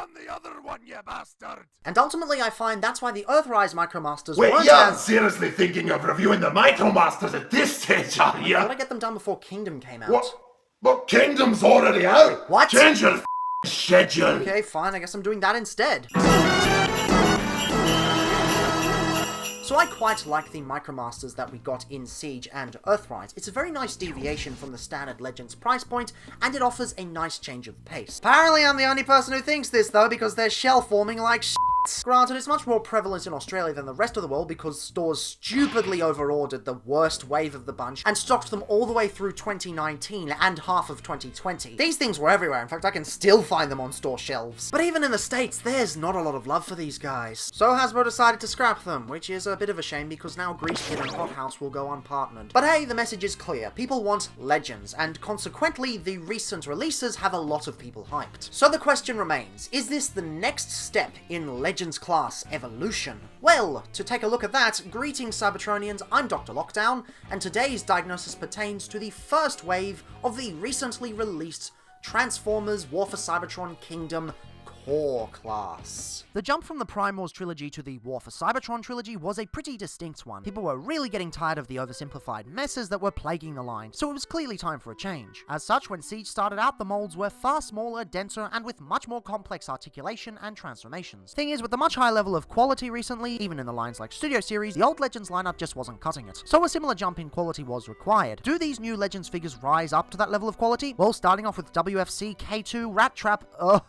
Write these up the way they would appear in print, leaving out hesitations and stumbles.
on the other one, you bastard! And ultimately I find that's why the Earthrise Micromasters Wait, weren't you're as... seriously thinking of reviewing the Micromasters at this stage, are I you? gotta get them done before Kingdom came out. What? But Kingdom's already out! What? Change your schedule! Okay, fine, I guess I'm doing that instead. So I quite like the Micromasters that we got in Siege and Earthrise. It's a very nice deviation from the standard Legends price point, and it offers a nice change of pace. Apparently I'm the only person who thinks this though, because they're shell forming like shit. Granted, it's much more prevalent in Australia than the rest of the world because stores stupidly overordered the worst wave of the bunch and stocked them all the way through 2019 and half of 2020. These things were everywhere, in fact I can still find them on store shelves. But even in the States, there's not a lot of love for these guys. So Hasbro decided to scrap them, which is a bit of a shame because now Grease Kid and Hot House will go unpartnered. But hey, the message is clear. People want Legends, and consequently the recent releases have a lot of people hyped. So the question remains, is this the next step in Legends class evolution? Well, to take a look at that, greetings Cybertronians, I'm DrLockdown, and today's diagnosis pertains to the first wave of the recently released Transformers War for Cybertron Kingdom Core class. The jump from the Prime Wars trilogy to the War for Cybertron trilogy was a pretty distinct one. People were really getting tired of the oversimplified messes that were plaguing the line, so it was clearly time for a change. As such, when Siege started out, the molds were far smaller, denser, and with much more complex articulation and transformations. Thing is, with the much higher level of quality recently, even in the lines like Studio Series, the old Legends lineup just wasn't cutting it. So a similar jump in quality was required. Do these new Legends figures rise up to that level of quality? Well, starting off with WFC, K2, Rattrap,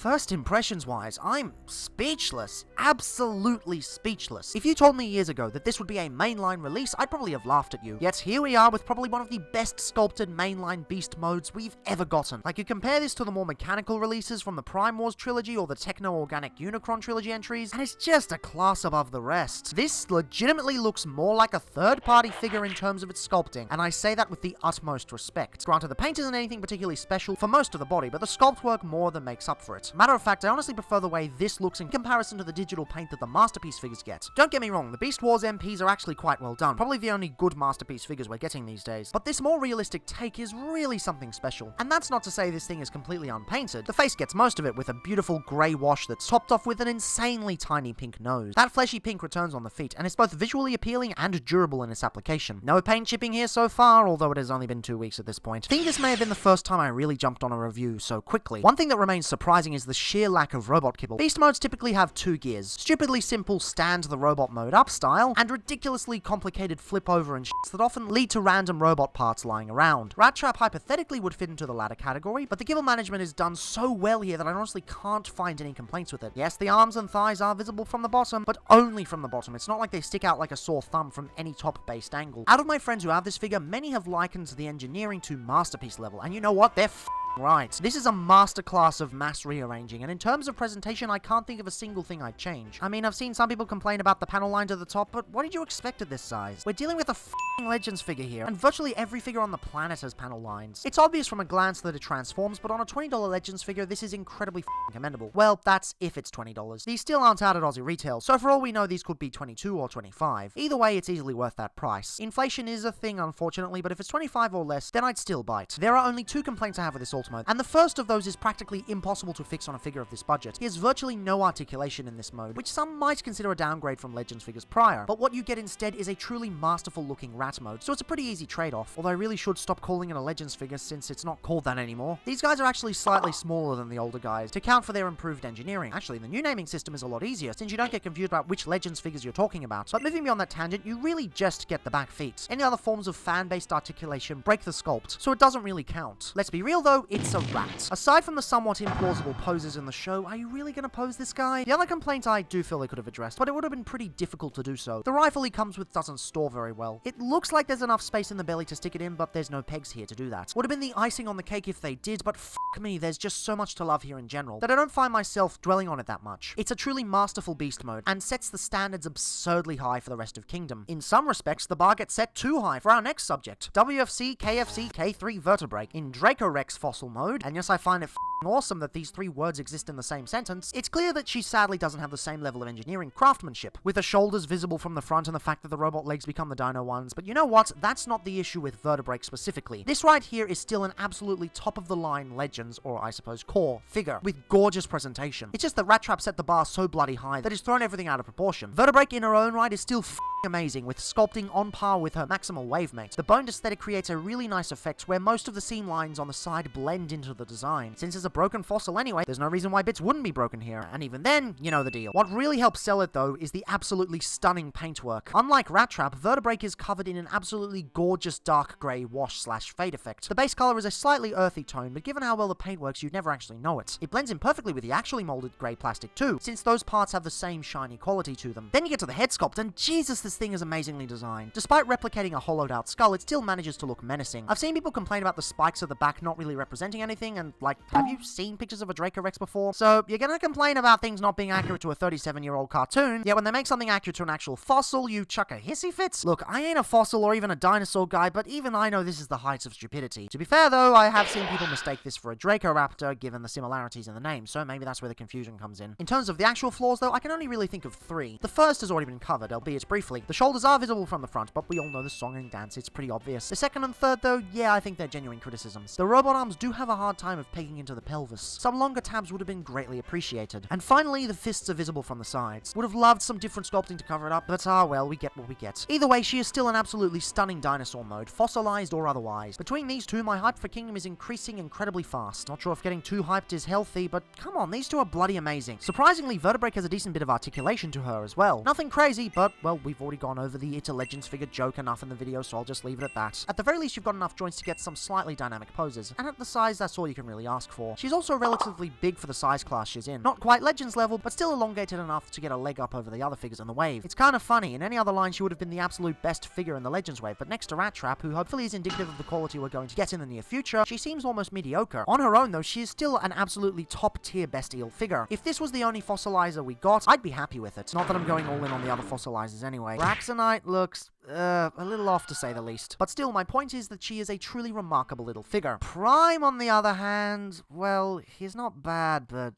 First impressions wise, I'm speechless. Absolutely speechless. If you told me years ago that this would be a mainline release, I'd probably have laughed at you. Yet here we are with probably one of the best sculpted mainline beast modes we've ever gotten. Like, you compare this to the more mechanical releases from the Prime Wars trilogy or the Techno-Organic Unicron trilogy entries, and it's just a class above the rest. This legitimately looks more like a third-party figure in terms of its sculpting, and I say that with the utmost respect. Granted, the paint isn't anything particularly special for most of the body, but the sculpt work more than makes up for it. Matter of fact, I honestly prefer the way this looks in comparison to the digital paint that the Masterpiece figures get. Don't get me wrong, the Beast Wars MPs are actually quite well done, probably the only good Masterpiece figures we're getting these days, but this more realistic take is really something special. And that's not to say this thing is completely unpainted. The face gets most of it with a beautiful grey wash that's topped off with an insanely tiny pink nose. That fleshy pink returns on the feet, and it's both visually appealing and durable in its application. No paint chipping here so far, although it has only been 2 weeks at this point. I think this may have been the first time I really jumped on a review so quickly. One thing that remains surprising is the sheer lack of robot kibble. Beast modes typically have two gears: stupidly simple stand the robot mode up style, and ridiculously complicated flip over and shits that often lead to random robot parts lying around. Rattrap hypothetically would fit into the latter category, but the kibble management is done so well here that I honestly can't find any complaints with it. Yes, the arms and thighs are visible from the bottom, but only from the bottom. It's not like they stick out like a sore thumb from any top-based angle. Out of my friends who have this figure, many have likened the engineering to Masterpiece level, and you know what? They're right. This is a masterclass of mass rearranging, and in terms of presentation, I can't think of a single thing I'd change. I mean, I've seen some people complain about the panel lines at the top, but what did you expect at this size? We're dealing with a Legends figure here, and virtually every figure on the planet has panel lines. It's obvious from a glance that it transforms, but on a $20 Legends figure, this is incredibly commendable. Well, that's if it's $20. These still aren't out at Aussie retail, so for all we know, these could be $22 or $25. Either way, it's easily worth that price. Inflation is a thing, unfortunately, but if it's $25 or less, then I'd still bite. There are only two complaints I have with this Ultimate, and the first of those is practically impossible to fix on a figure of this budget. He has virtually no articulation in this mode, which some might consider a downgrade from Legends figures prior, but what you get instead is a truly masterful looking rat mode, so it's a pretty easy trade-off, although I really should stop calling it a Legends figure since it's not called that anymore. These guys are actually slightly smaller than the older guys, to account for their improved engineering. Actually, the new naming system is a lot easier, since you don't get confused about which Legends figures you're talking about. But moving beyond that tangent, you really just get the back feet. Any other forms of fan-based articulation break the sculpt, so it doesn't really count. Let's be real though, it's a rat. Aside from the somewhat implausible poses in the show, are you really gonna pose this guy? The other complaint I do feel they could have addressed, but it would have been pretty difficult to do so. The rifle he comes with doesn't store very well. It looks like there's enough space in the belly to stick it in, but there's no pegs here to do that. Would have been the icing on the cake if they did, but f*** me, there's just so much to love here in general that I don't find myself dwelling on it that much. It's a truly masterful beast mode, and sets the standards absurdly high for the rest of Kingdom. In some respects, the bar gets set too high for our next subject, WFC, KFC, K3 Vertebreak in Draco Rex fossil mode, and yes, I find it awesome that these three words exist in the same sentence, it's clear that she sadly doesn't have the same level of engineering craftsmanship, with the shoulders visible from the front and the fact that the robot legs become the dino ones. But you know what? That's not the issue with Vertebreak specifically. This right here is still an absolutely top-of-the-line Legends, or I suppose core, figure, with gorgeous presentation. It's just that Rattrap set the bar so bloody high that it's thrown everything out of proportion. Vertebreak in her own right is still amazing, with sculpting on par with her maximal wavemate. The boned aesthetic creates a really nice effect where most of the seam lines on the side blend into the design. Since it's a broken fossil anyway, there's no reason why bits wouldn't be broken here, and even then, you know the deal. What really helps sell it though is the absolutely stunning paintwork. Unlike Rattrap, Vertebreak is covered in an absolutely gorgeous dark grey wash/fade effect. The base color is a slightly earthy tone, but given how well the paint works, you'd never actually know it. It blends in perfectly with the actually molded grey plastic too, since those parts have the same shiny quality to them. Then you get to the head sculpt, and Jesus, this thing is amazingly designed. Despite replicating a hollowed out skull, it still manages to look menacing. I've seen people complain about the spikes at the back not really representing anything, and like, have you seen pictures of a Dracorex before? So you're gonna complain about things not being accurate to a 37-year-old cartoon, yet when they make something accurate to an actual fossil, you chuck a hissy fit? Look, I ain't a fossil or even a dinosaur guy, but even I know this is the heights of stupidity. To be fair though, I have seen people mistake this for a Dracoraptor given the similarities in the name, so maybe that's where the confusion comes in. In terms of the actual flaws though, I can only really think of three. The first has already been covered, albeit briefly. The shoulders are visible from the front, but we all know the song and dance, it's pretty obvious. The second and third though, yeah, I think they're genuine criticisms. The robot arms do have a hard time of pegging into the pelvis. Some longer tabs would have been greatly appreciated. And finally, the fists are visible from the sides. Would have loved some different sculpting to cover it up, but well, we get what we get. Either way, she is still an absolutely stunning dinosaur mode, fossilized or otherwise. Between these two, my hype for Kingdom is increasing incredibly fast. Not sure if getting too hyped is healthy, but come on, these two are bloody amazing. Surprisingly, Vertebreak has a decent bit of articulation to her as well. Nothing crazy, but, well, we've already gone over the It's a Legends figure joke enough in the video, so I'll just leave it at that. At the very least, you've got enough joints to get some slightly dynamic poses, and at the size, that's all you can really ask for. She's also relatively big for the size class she's in. Not quite Legends level, but still elongated enough to get a leg up over the other figures in the wave. It's kind of funny, in any other line she would have been the absolute best figure in the Legends wave, but next to Rattrap, who hopefully is indicative of the quality we're going to get in the near future, she seems almost mediocre. On her own though, she is still an absolutely top tier bestial figure. If this was the only fossilizer we got, I'd be happy with it. Not that I'm going all in on the other fossilizers anyway. Raxonite looks a little off to say the least. But still, my point is that she is a truly remarkable little figure. Prime, on the other hand, well, he's not bad, but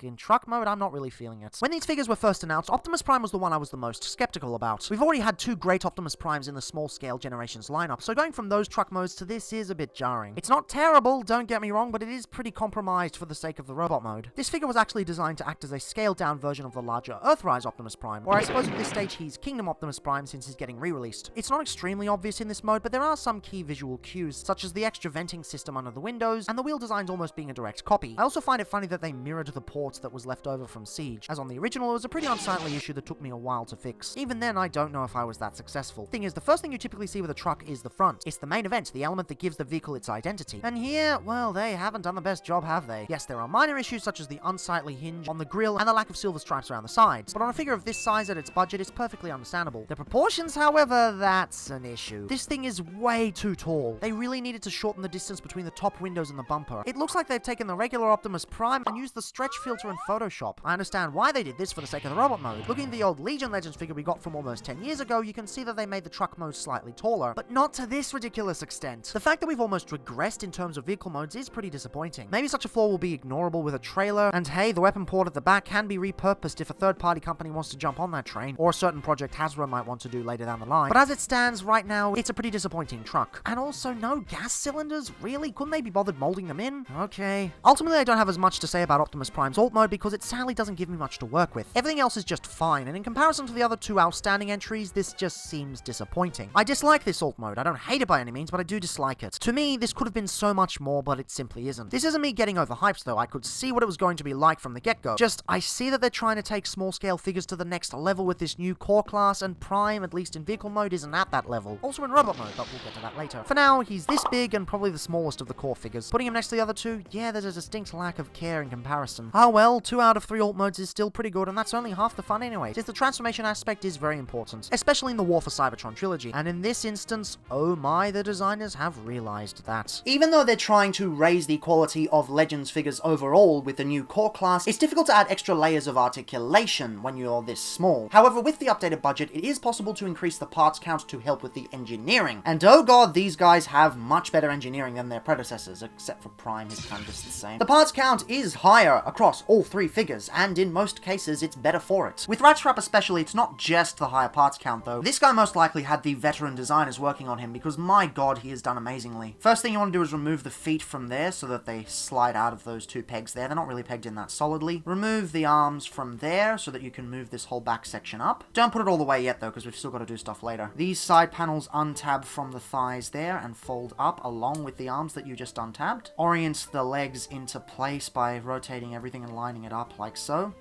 in truck mode, I'm not really feeling it. When these figures were first announced, Optimus Prime was the one I was the most skeptical about. We've already had two great Optimus Primes in the small-scale Generations lineup, so going from those truck modes to this is a bit jarring. It's not terrible, don't get me wrong, but it is pretty compromised for the sake of the robot mode. This figure was actually designed to act as a scaled-down version of the larger Earthrise Optimus Prime, or I suppose at this stage he's Kingdom Optimus Prime since he's getting re-released. It's not extremely obvious in this mode, but there are some key visual cues, such as the extra venting system under the windows, and the wheel design's almost being a direct copy. I also find it funny that they mirrored the ports that was left over from Siege, as on the original it was a pretty unsightly issue that took me a while to fix. Even then, I don't know if I was that successful. Thing is, the first thing you typically see with a truck is the front. It's the main event, the element that gives the vehicle its identity. And here, well, they haven't done the best job, have they? Yes, there are minor issues such as the unsightly hinge on the grille and the lack of silver stripes around the sides, but on a figure of this size at its budget, it's perfectly understandable. The proportions, however, that's an issue. This thing is way too tall. They really needed to shorten the distance between the top windows and the bumper. It looks like they've taken the regular Optimus Prime and used the stretch filter in Photoshop. I understand why they did this for the sake of the robot mode. Looking at the old Legion Legends figure we got from almost 10 years ago, you can see that they made the truck mode slightly taller, but not to this ridiculous extent. The fact that we've almost regressed in terms of vehicle modes is pretty disappointing. Maybe such a flaw will be ignorable with a trailer, and hey, the weapon port at the back can be repurposed if a third-party company wants to jump on that train, or a certain project Hasbro might want to do later down the line. But as it stands right now, it's a pretty disappointing truck. And also, no gas cylinders? Really? Couldn't they be bothered molding them in? Okay. Ultimately, I don't have as much to say about Optimus Prime's alt mode because it sadly doesn't give me much to work with. Everything else is just fine, and in comparison to the other two outstanding entries, this just seems disappointing. I dislike this alt mode. I don't hate it by any means, but I do dislike it. To me, this could have been so much more, but it simply isn't. This isn't me getting overhyped though. I could see what it was going to be like from the get-go. Just, I see that they're trying to take small-scale figures to the next level with this new core class, and Prime, at least in vehicle mode, isn't at that level. Also in robot mode, but we'll get to that later. For now, he's this big and probably the smallest of the core figures. Putting him next to the other two, yeah, there's a distinct lack of care in comparison. comparison. Ah well, 2 out of 3 alt modes is still pretty good, and that's only half the fun anyway, since the transformation aspect is very important, especially in the War for Cybertron trilogy, and in this instance, oh my, the designers have realized that. Even though they're trying to raise the quality of Legends figures overall with the new core class, it's difficult to add extra layers of articulation when you're this small. However, with the updated budget, it is possible to increase the parts count to help with the engineering, and oh god, these guys have much better engineering than their predecessors, except for Prime, he's kind of just the same. The parts count is higher across all 3 figures, and in most cases, it's better for it. With Rattrap especially, it's not just the higher parts count though. This guy most likely had the veteran designers working on him, because my god, he has done amazingly. First thing you want to do is remove the feet from there so that they slide out of those 2 pegs there. They're not really pegged in that solidly. Remove the arms from there so that you can move this whole back section up. Don't put it all the way yet though, because we've still got to do stuff later. These side panels untab from the thighs there and fold up along with the arms that you just untabbed. Orient the legs into place by rotating everything and lining it up like so.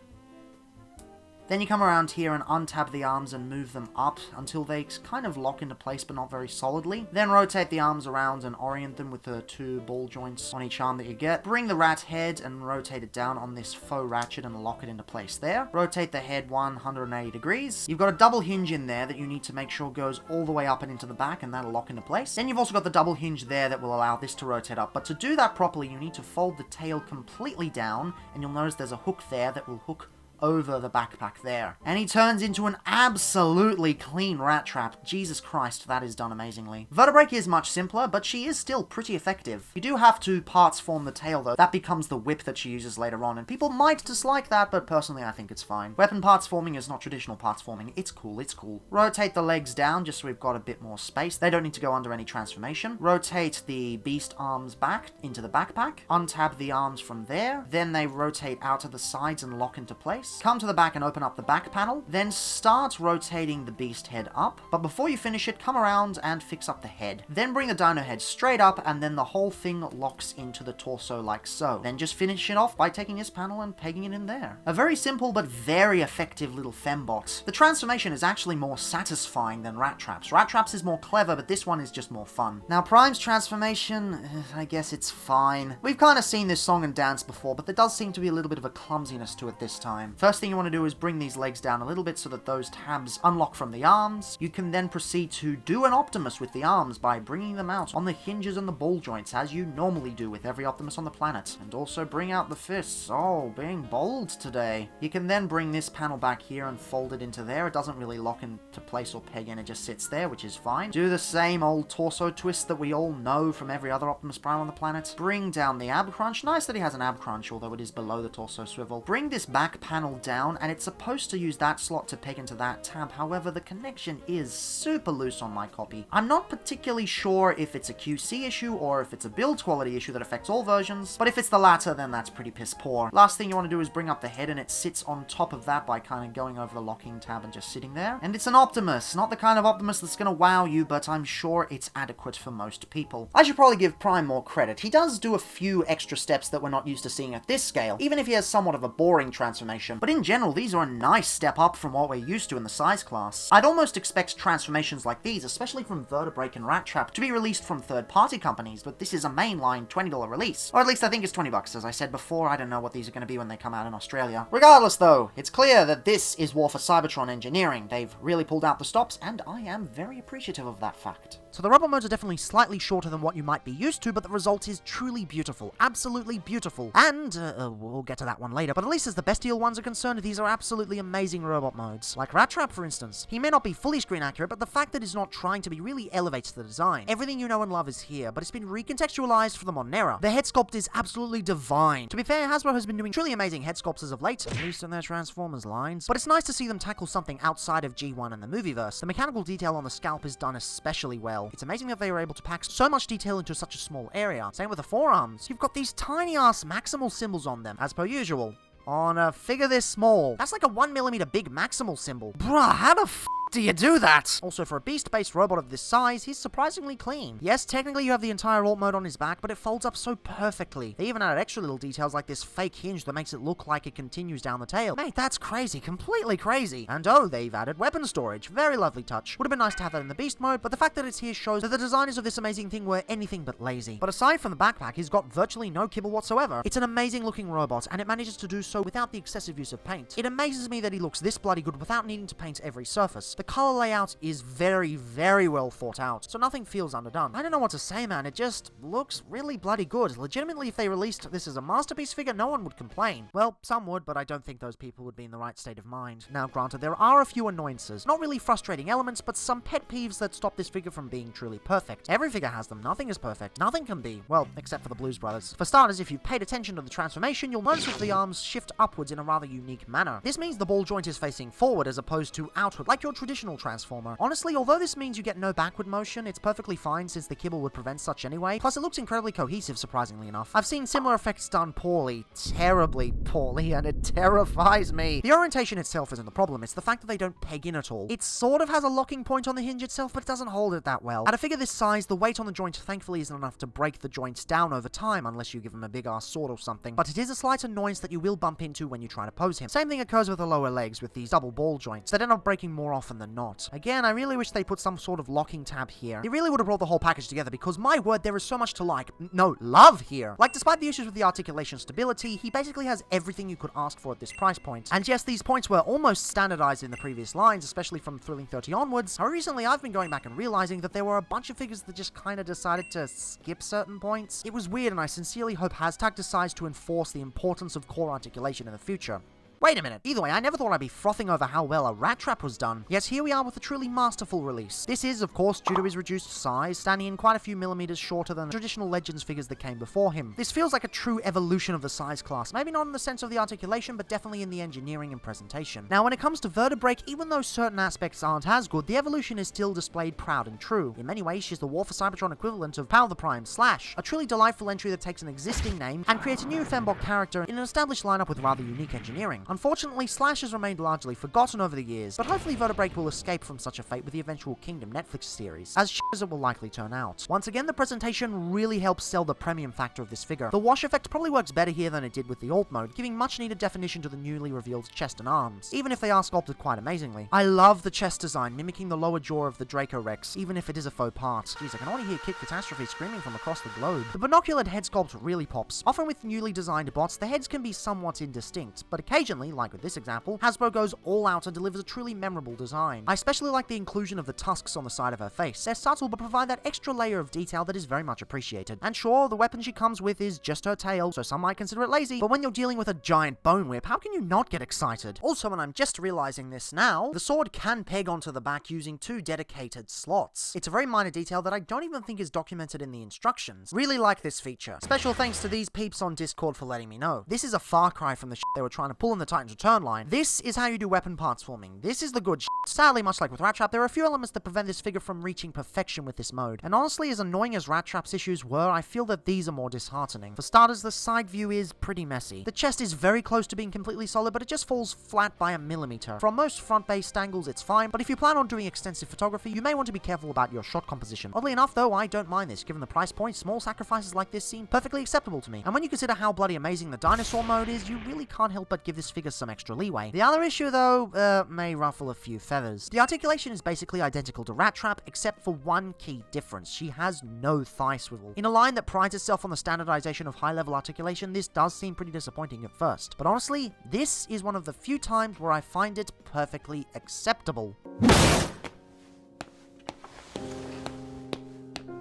Then you come around here and untab the arms and move them up until they kind of lock into place but not very solidly. Then rotate the arms around and orient them with the 2 ball joints on each arm that you get. Bring the rat head and rotate it down on this faux ratchet and lock it into place there. Rotate the head 180 degrees. You've got a double hinge in there that you need to make sure goes all the way up and into the back, and that'll lock into place. Then you've also got the double hinge there that will allow this to rotate up. But to do that properly, you need to fold the tail completely down, and you'll notice there's a hook there that will hook over the backpack there. And he turns into an absolutely clean Rattrap. Jesus Christ, that is done amazingly. Vertebreak is much simpler, but she is still pretty effective. You do have to parts form the tail though. That becomes the whip that she uses later on, and people might dislike that, but personally I think it's fine. Weapon parts forming is not traditional parts forming. It's cool, it's cool. Rotate the legs down just so we've got a bit more space. They don't need to go under any transformation. Rotate the beast arms back into the backpack. Untab the arms from there. Then they rotate out to the sides and lock into place. Come to the back and open up the back panel, then start rotating the beast head up, but before you finish it, come around and fix up the head. Then bring the dino head straight up, and then the whole thing locks into the torso like so. Then just finish it off by taking this panel and pegging it in there. A very simple but very effective little fembot. The transformation is actually more satisfying than Rattrap's. Rattrap's is more clever, but this one is just more fun. Now Prime's transformation, I guess it's fine. We've kind of seen this song and dance before, but there does seem to be a little bit of a clumsiness to it this time. First thing you want to do is bring these legs down a little bit so that those tabs unlock from the arms. You can then proceed to do an Optimus with the arms by bringing them out on the hinges and the ball joints as you normally do with every Optimus on the planet. And also bring out the fists. Oh, being bold today. You can then bring this panel back here and fold it into there. It doesn't really lock into place or peg in, it just sits there, which is fine. Do the same old torso twist that we all know from every other Optimus Prime on the planet. Bring down the ab crunch. Nice that he has an ab crunch, although it is below the torso swivel. Bring this back panel down, and it's supposed to use that slot to peg into that tab. However, the connection is super loose on my copy. I'm not particularly sure if it's a QC issue or if it's a build quality issue that affects all versions, but if it's the latter, then that's pretty piss poor. Last thing you want to do is bring up the head, and it sits on top of that by kind of going over the locking tab and just sitting there. And it's an Optimus, not the kind of Optimus that's going to wow you, but I'm sure it's adequate for most people. I should probably give Prime more credit. He does do a few extra steps that we're not used to seeing at this scale, even if he has somewhat of a boring transformation, but in general, these are a nice step up from what we're used to in the size class. I'd almost expect transformations like these, especially from Vertebreak and Rattrap, to be released from third-party companies, but this is a mainline $20 release. Or at least I think it's $20, as I said before. I don't know what these are going to be when they come out in Australia. Regardless though, it's clear that this is War for Cybertron engineering. They've really pulled out the stops, and I am very appreciative of that fact. So the robot modes are definitely slightly shorter than what you might be used to, but the result is truly beautiful. Absolutely beautiful. And, we'll get to that one later, but at least as the bestial ones are concerned, these are absolutely amazing robot modes. Like Rattrap, for instance. He may not be fully screen accurate, but the fact that he's not trying to be really elevates the design. Everything you know and love is here, but it's been recontextualized for the modern era. The head sculpt is absolutely divine. To be fair, Hasbro has been doing truly amazing head sculpts as of late, at least in their Transformers lines, but it's nice to see them tackle something outside of G1 and the movieverse. The mechanical detail on the scalp is done especially well. It's amazing that they were able to pack so much detail into such a small area. Same with the forearms. You've got these tiny-ass maximal symbols on them, as per usual. On a figure this small. That's like a 1mm big maximal symbol. Bruh, how the f do you do that? Also, for a beast-based robot of this size, he's surprisingly clean. Yes, technically you have the entire alt mode on his back, but it folds up so perfectly. They even added extra little details like this fake hinge that makes it look like it continues down the tail. Mate, that's crazy. Completely crazy. And oh, they've added weapon storage. Very lovely touch. Would have been nice to have that in the beast mode, but the fact that it's here shows that the designers of this amazing thing were anything but lazy. But aside from the backpack, he's got virtually no kibble whatsoever. It's an amazing looking robot, and it manages to do so without the excessive use of paint. It amazes me that he looks this bloody good without needing to paint every surface. The color layout is very, very well thought out, so nothing feels underdone. I don't know what to say, man. It just looks really bloody good. Legitimately, if they released this as a masterpiece figure, no one would complain. Well, some would, but I don't think those people would be in the right state of mind. Now, granted, there are a few annoyances. Not really frustrating elements, but some pet peeves that stop this figure from being truly perfect. Every figure has them. Nothing is perfect. Nothing can be. Well, except for the Blues Brothers. For starters, if you've paid attention to the transformation, you'll notice that the arms shift upwards in a rather unique manner. This means the ball joint is facing forward as opposed to outward, like your traditional Transformer. Honestly, although this means you get no backward motion, it's perfectly fine since the kibble would prevent such anyway. Plus, it looks incredibly cohesive, surprisingly enough. I've seen similar effects done poorly, terribly poorly, and it terrifies me. The orientation itself isn't the problem, it's the fact that they don't peg in at all. It sort of has a locking point on the hinge itself, but it doesn't hold it that well. At a figure this size, the weight on the joint thankfully isn't enough to break the joints down over time, unless you give him a big-ass sword or something, but it is a slight annoyance that you will bump into when you try to pose him. Same thing occurs with the lower legs with these double ball joints that end up breaking more often than not. Again, I really wish they put some sort of locking tab here. It really would have brought the whole package together because, my word, there is so much to like. No, love here. Like, despite the issues with the articulation stability, he basically has everything you could ask for at this price point. And yes, these points were almost standardized in the previous lines, especially from Thrilling 30 onwards. However, recently I've been going back and realizing that there were a bunch of figures that just kind of decided to skip certain points. It was weird, and I sincerely hope Hashtag decides to enforce the importance of core articulation in the future. Wait a minute. Either way, I never thought I'd be frothing over how well a Rattrap was done. Yet here we are with a truly masterful release. This is, of course, due to his reduced size, standing in quite a few millimeters shorter than the traditional Legends figures that came before him. This feels like a true evolution of the size class, maybe not in the sense of the articulation, but definitely in the engineering and presentation. Now, when it comes to Vertebreak, even though certain aspects aren't as good, the evolution is still displayed proud and true. In many ways, she's the War for Cybertron equivalent of Power the Prime Slash, a truly delightful entry that takes an existing name and creates a new fembot character in an established lineup with rather unique engineering. Unfortunately, Slash has remained largely forgotten over the years, but hopefully Vertebreak will escape from such a fate with the eventual Kingdom Netflix series, as shit as it will likely turn out. Once again, the presentation really helps sell the premium factor of this figure. The wash effect probably works better here than it did with the alt mode, giving much needed definition to the newly revealed chest and arms, even if they are sculpted quite amazingly. I love the chest design, mimicking the lower jaw of the Draco Rex, even if it is a faux part. Jeez, I can already hear Kid Catastrophe screaming from across the globe. The binoculared head sculpt really pops. Often with newly designed bots, the heads can be somewhat indistinct, but occasionally, like with this example, Hasbro goes all out and delivers a truly memorable design. I especially like the inclusion of the tusks on the side of her face. They're subtle but provide that extra layer of detail that is very much appreciated. And sure, the weapon she comes with is just her tail, so some might consider it lazy, but when you're dealing with a giant bone whip, how can you not get excited? Also, and I'm just realizing this now, the sword can peg onto the back using 2 dedicated slots. It's a very minor detail that I don't even think is documented in the instructions. Really like this feature. Special thanks to these peeps on Discord for letting me know. This is a far cry from the shit they were trying to pull in the Titans Return line. This is how you do weapon parts forming. This is the good shit. Sadly, much like with Rattrap, there are a few elements that prevent this figure from reaching perfection with this mode. And honestly, as annoying as Rattrap's issues were, I feel that these are more disheartening. For starters, the side view is pretty messy. The chest is very close to being completely solid, but it just falls flat by a millimeter. From most front-based angles, it's fine, but if you plan on doing extensive photography, you may want to be careful about your shot composition. Oddly enough, though, I don't mind this. Given the price point, small sacrifices like this seem perfectly acceptable to me. And when you consider how bloody amazing the dinosaur mode is, you really can't help but give this figure some extra leeway. The other issue, though, may ruffle a few feathers. The articulation is basically identical to Rattrap, except for one key difference. She has no thigh swivel. In a line that prides itself on the standardization of high-level articulation, this does seem pretty disappointing at first. But honestly, this is one of the few times where I find it perfectly acceptable.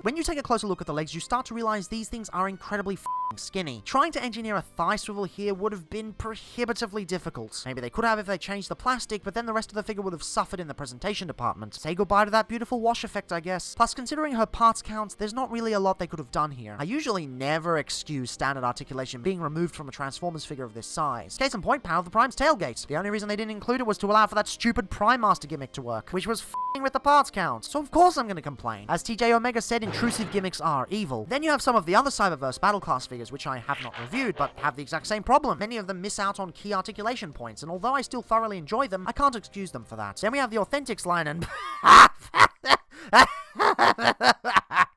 When you take a closer look at the legs, you start to realize these things are incredibly skinny. Trying to engineer a thigh swivel here would have been prohibitively difficult. Maybe they could have if they changed the plastic, but then the rest of the figure would have suffered in the presentation department. Say goodbye to that beautiful wash effect, I guess. Plus, considering her parts count, there's not really a lot they could have done here. I usually never excuse standard articulation being removed from a Transformers figure of this size. Case in point, Power of the Prime's tailgate. The only reason they didn't include it was to allow for that stupid Prime Master gimmick to work, which was f***ing with the parts count. So of course I'm gonna complain. As TJ Omega said, intrusive gimmicks are evil. Then you have some of the other Cyberverse battle class figures figures, which I have not reviewed, but have the exact same problem. Many of them miss out on key articulation points, and although I still thoroughly enjoy them, I can't excuse them for that. Then we have the Authentics line, and...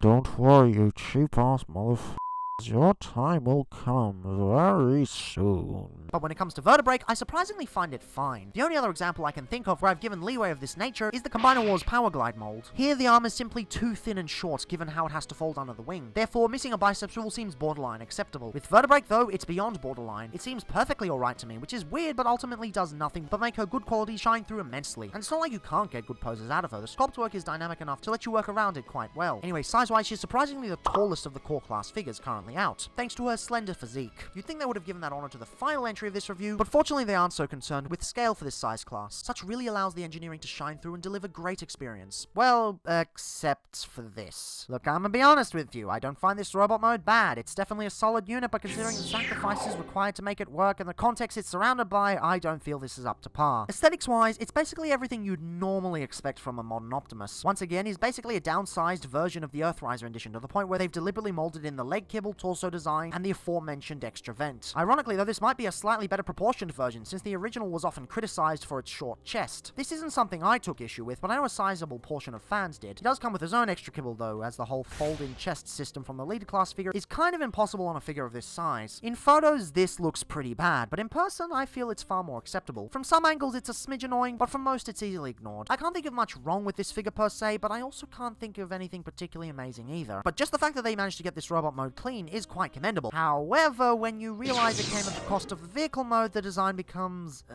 Don't worry, you cheap-ass motherfucker. Your time will come very soon. But when it comes to Vertebreak, I surprisingly find it fine. The only other example I can think of where I've given leeway of this nature is the Combiner Wars Power Glide mold. Here, the arm is simply too thin and short, given how it has to fold under the wing. Therefore, missing a bicep swivel seems borderline acceptable. With Vertebreak, though, it's beyond borderline. It seems perfectly alright to me, which is weird, but ultimately does nothing but make her good qualities shine through immensely. And it's not like you can't get good poses out of her. The sculpt work is dynamic enough to let you work around it quite well. Anyway, size-wise, she's surprisingly the tallest of the core class figures currently out, thanks to her slender physique. You'd think they would have given that honor to the final entry of this review, but fortunately they aren't so concerned with scale for this size class. Such really allows the engineering to shine through and deliver great experience. Well, except for this. Look, I'm gonna be honest with you, I don't find this robot mode bad. It's definitely a solid unit, but considering the sacrifices required to make it work and the context it's surrounded by, I don't feel this is up to par. Aesthetics-wise, it's basically everything you'd normally expect from a modern Optimus. Once again, he's basically a downsized version of the Earthriser edition, to the point where they've deliberately molded in the leg kibble, torso design, and the aforementioned extra vent. Ironically, though, this might be a slightly better proportioned version, since the original was often criticized for its short chest. This isn't something I took issue with, but I know a sizable portion of fans did. It does come with his own extra kibble, though, as the whole fold-in chest system from the leader class figure is kind of impossible on a figure of this size. In photos, this looks pretty bad, but in person, I feel it's far more acceptable. From some angles, it's a smidge annoying, but from most, it's easily ignored. I can't think of much wrong with this figure per se, but I also can't think of anything particularly amazing either. But just the fact that they managed to get this robot mode clean is quite commendable. However, when you realize it came at the cost of the vehicle mode, the design becomes,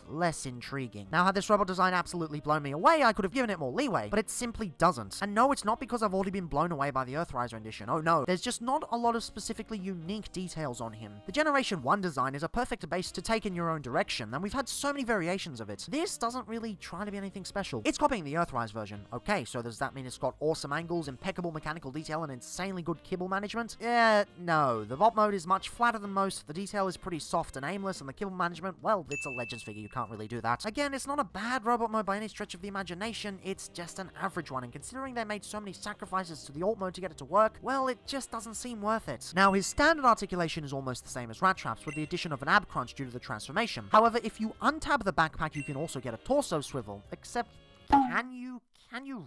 less intriguing. Now, had this robot design absolutely blown me away, I could have given it more leeway, but it simply doesn't. And no, it's not because I've already been blown away by the Earthriser edition. Oh no, there's just not a lot of specifically unique details on him. The Generation 1 design is a perfect base to take in your own direction, and we've had so many variations of it. This doesn't really try to be anything special. It's copying the Earthrise version. Okay, so does that mean it's got awesome angles, impeccable mechanical detail, and insanely good kibble management? No. The Vault mode is much flatter than most, the detail is pretty soft and aimless, and the kibble management, well, it's a Legends figure, you can't really do that. Again, it's not a bad robot mode by any stretch of the imagination, it's just an average one, and considering they made so many sacrifices to the alt mode to get it to work, well, it just doesn't seem worth it. Now, his standard articulation is almost the same as Rattrap's, with the addition of an ab crunch due to the transformation. However, if you untab the backpack, you can also get a torso swivel, except, can you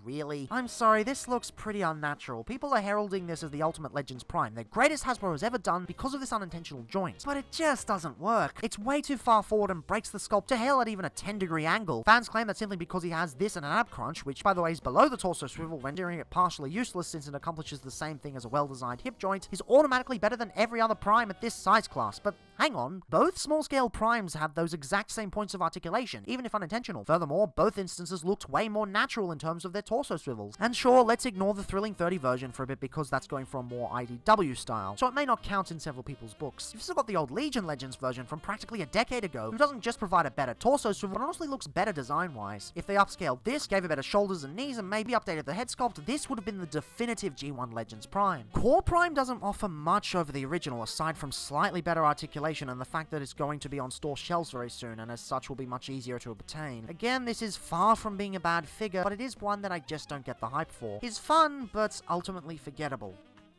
really? I'm sorry, this looks pretty unnatural. People are heralding this as the Ultimate Legends Prime, the greatest Hasbro has ever done because of this unintentional joint. But it just doesn't work. It's way too far forward and breaks the sculpt to hell at even a 10-degree angle. Fans claim that simply because he has this and an ab crunch, which by the way is below the torso swivel, rendering it partially useless since it accomplishes the same thing as a well-designed hip joint, is automatically better than every other Prime at this size class. But hang on, both small-scale Primes have those exact same points of articulation, even if unintentional. Furthermore, both instances looked way more natural in terms of their torso swivels. And sure, let's ignore the Thrilling 30 version for a bit because that's going for a more IDW style, so it may not count in several people's books. You've still got the old Legion Legends version from practically a decade ago, who doesn't just provide a better torso swivel, but honestly looks better design-wise. If they upscaled this, gave it better shoulders and knees, and maybe updated the head sculpt, this would have been the definitive G1 Legends Prime. Core Prime doesn't offer much over the original, aside from slightly better articulation and the fact that it's going to be on store shelves very soon, and as such will be much easier to obtain. Again, this is far from being a bad figure, but it is one that I just don't get the hype for. He's fun, but ultimately forgettable.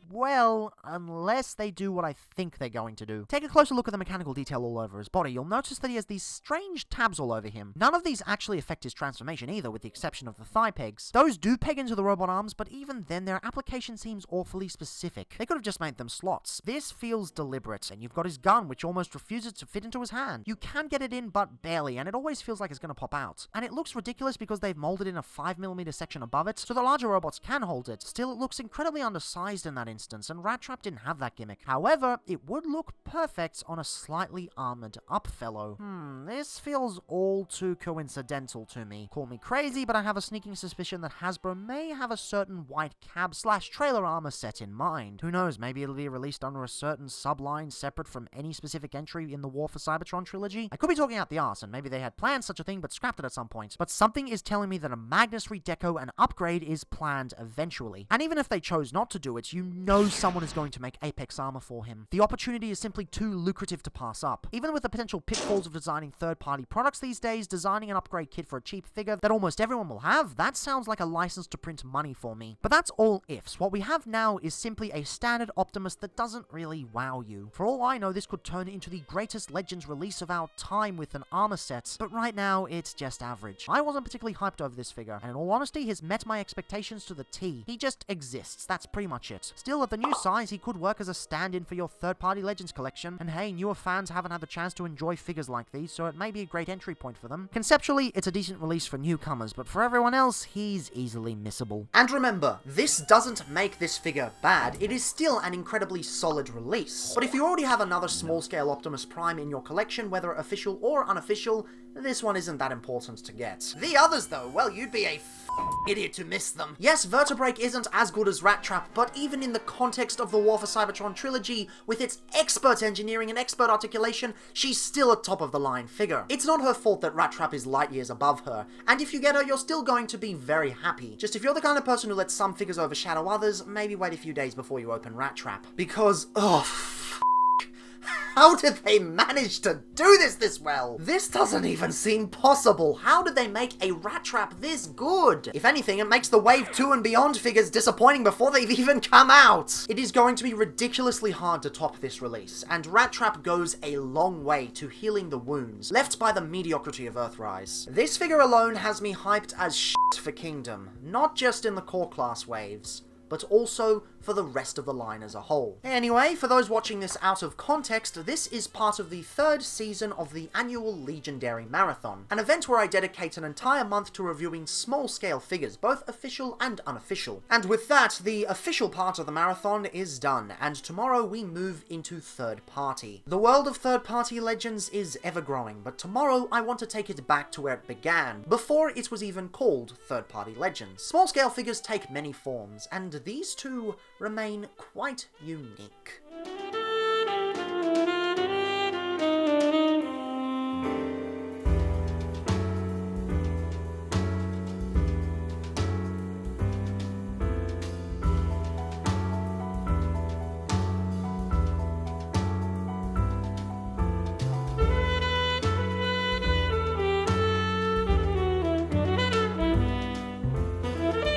Well, unless they do what I think they're going to do. Take a closer look at the mechanical detail all over his body. You'll notice that he has these strange tabs all over him. None of these actually affect his transformation either, with the exception of the thigh pegs. Those do peg into the robot arms, but even then their application seems awfully specific. They could have just made them slots. This feels deliberate, and you've got his gun, which almost refuses to fit into his hand. You can get it in, but barely, and it always feels like it's going to pop out. And it looks ridiculous because they've molded in a 5mm section above it, so the larger robots can hold it. Still, it looks incredibly undersized in that instance, and Rattrap didn't have that gimmick. However, it would look perfect on a slightly armored up fellow. This feels all too coincidental to me. Call me crazy, but I have a sneaking suspicion that Hasbro may have a certain white cab/trailer armor set in mind. Who knows, maybe it'll be released under a certain subline separate from any specific entry in the War for Cybertron trilogy. I could be talking out the arse, and maybe they had planned such a thing but scrapped it at some point. But something is telling me that a Magnus redeco and upgrade is planned eventually. And even if they chose not to do it, you knows someone is going to make Apex armor for him. The opportunity is simply too lucrative to pass up. Even with the potential pitfalls of designing third-party products these days, designing an upgrade kit for a cheap figure that almost everyone will have, that sounds like a license to print money for me. But that's all ifs. What we have now is simply a standard Optimus that doesn't really wow you. For all I know, this could turn into the greatest Legends release of our time with an armor set, but right now, it's just average. I wasn't particularly hyped over this figure, and in all honesty, he's met my expectations to the T. He just exists, that's pretty much it. Still, at the new size, he could work as a stand-in for your third-party Legends collection, and hey, newer fans haven't had the chance to enjoy figures like these, so it may be a great entry point for them. Conceptually, it's a decent release for newcomers, but for everyone else, he's easily missable. And remember, this doesn't make this figure bad, it is still an incredibly solid release. But if you already have another small-scale Optimus Prime in your collection, whether official or unofficial, this one isn't that important to get. The others though, well, you'd be a idiot to miss them. Yes, Vertebreak isn't as good as Rattrap, but even in the context of the War for Cybertron trilogy, with its expert engineering and expert articulation, she's still a top-of-the-line figure. It's not her fault that Rattrap is light years above her, and if you get her, you're still going to be very happy. Just if you're the kind of person who lets some figures overshadow others, maybe wait a few days before you open Rattrap. Because, how did they manage to do this well? This doesn't even seem possible. How did they make a Rattrap this good? If anything, it makes the Wave 2 and Beyond figures disappointing before they've even come out. It is going to be ridiculously hard to top this release, and Rattrap goes a long way to healing the wounds left by the mediocrity of Earthrise. This figure alone has me hyped as shit for Kingdom, not just in the core class waves, but also for the rest of the line as a whole. Anyway, for those watching this out of context, this is part of the 3rd season of the annual Legendary Marathon, an event where I dedicate an entire month to reviewing small-scale figures, both official and unofficial. And with that, the official part of the marathon is done, and tomorrow we move into third party. The world of third-party Legends is ever-growing, but tomorrow I want to take it back to where it began, before it was even called third-party Legends. Small-scale figures take many forms, and these two remain quite unique.